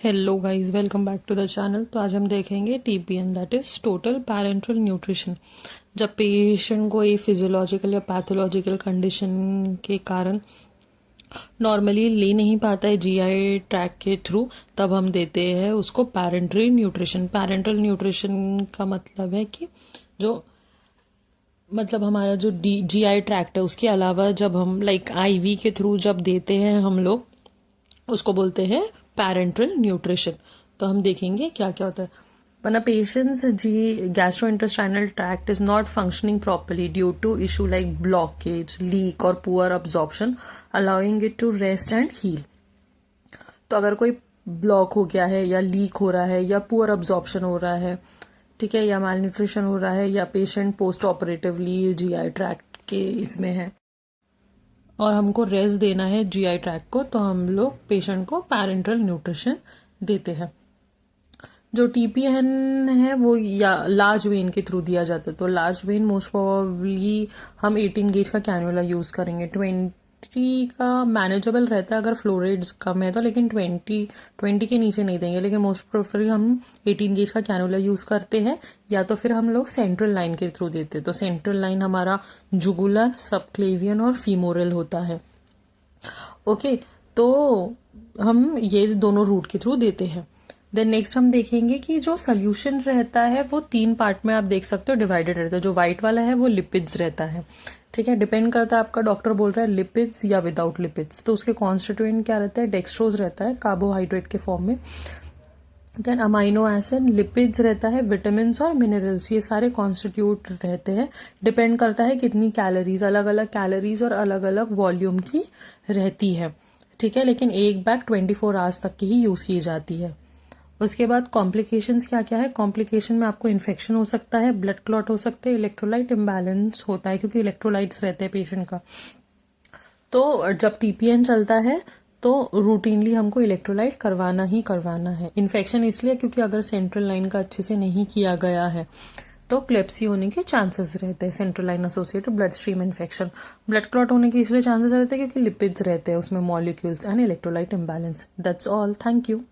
Hello guys, welcome back to the channel. तो आज हम देखेंगे TPN, that is total parenteral nutrition. जब पेशेंट को ये फिजियोलॉजिकल या पैथोलॉजिकल कंडीशन के कारण नॉर्मली ले नहीं पाता है जीआई ट्रैक के थ्रू, तब हम देते हैं उसको पैरेंटल न्यूट्रिशन। पैरेंटल न्यूट्रिशन का मतलब है कि जो हमारा जो जीआई ट्रैक्ट है उसके अलावा जब हम आईवी के थ्रू जब देते हैं हम लोग, उसको बोलते हैं पैरेंटल न्यूट्रिशन। तो हम देखेंगे क्या क्या होता है। When a patient's gastrointestinal tract is not functioning properly due to issue like blockage, leak or poor absorption, allowing it to rest and heal. तो अगर कोई ब्लॉक हो गया है या लीक हो रहा है या पुअर अब्जॉर्प्शन हो रहा है, ठीक है, या माल न्यूट्रिशन हो रहा है, या patient post operatively GI tract के इसमें है और हमको रेस्ट देना है जीआई ट्रैक्ट को, तो हम लोग पेशेंट को पैरेंटल न्यूट्रिशन देते हैं। जो टीपीएन है वो या लार्ज वेन के थ्रू दिया जाता है। तो लार्ज वेन मोस्ट प्रोबेबली हम 18 गेज का कैन्युला यूज करेंगे। 20 का मैनेजेबल रहता है अगर फ्लोराइड्स कम है तो, लेकिन 20 के नीचे नहीं देंगे। लेकिन मोस्ट प्रोबेबली हम 18 गेज का कैन्युला यूज करते हैं, या तो फिर हम लोग सेंट्रल लाइन के थ्रू देते हैं। तो सेंट्रल लाइन हमारा जुगुलर, सबक्लेवियन और फीमोरल होता है। ओके, तो हम ये दोनों रूट के थ्रू देते हैं। देन नेक्स्ट हम देखेंगे कि जो सोल्यूशन रहता है वो 3 पार्ट में आप देख सकते हो डिवाइडेड रहता है। जो व्हाइट वाला है वो लिपिड्स रहता है, ठीक है। डिपेंड करता है, आपका डॉक्टर बोल रहा है लिपिड्स या विदाउट लिपिड्स, तो उसके कॉन्स्टिट्यूएंट क्या रहता है, डेक्सट्रोज रहता है कार्बोहाइड्रेट के फॉर्म में। देन अमाइनो एसिड, लिपिड्स रहता है, विटामिन और मिनरल्स, ये सारे कॉन्स्टिट्यूट रहते हैं। डिपेंड करता है कितनी कैलोरीज, अलग अलग कैलोरीज और अलग अलग वॉल्यूम की रहती है, ठीक है। लेकिन एक बैग 24 आवर्स तक की ही यूज की जाती है। उसके बाद कॉम्प्लिकेशंस क्या क्या है। कॉम्प्लिकेशन में आपको इन्फेक्शन हो सकता है, ब्लड क्लॉट हो सकते हैं, इलेक्ट्रोलाइट इम्बैलेंस होता है क्योंकि इलेक्ट्रोलाइट्स रहते हैं पेशेंट का। तो जब टीपीएन चलता है तो रूटीनली हमको इलेक्ट्रोलाइट करवाना ही करवाना है। इन्फेक्शन इसलिए क्योंकि अगर सेंट्रल लाइन का अच्छे से नहीं किया गया है तो क्लेप्सी होने के चांसेस रहते हैं। Central line associated blood stream infection, blood clot होने के इसलिए चांसेस रहते हैं क्योंकि लिपिड्स रहते हैं उसमें, molecules and electrolyte imbalance. That's all, thank you.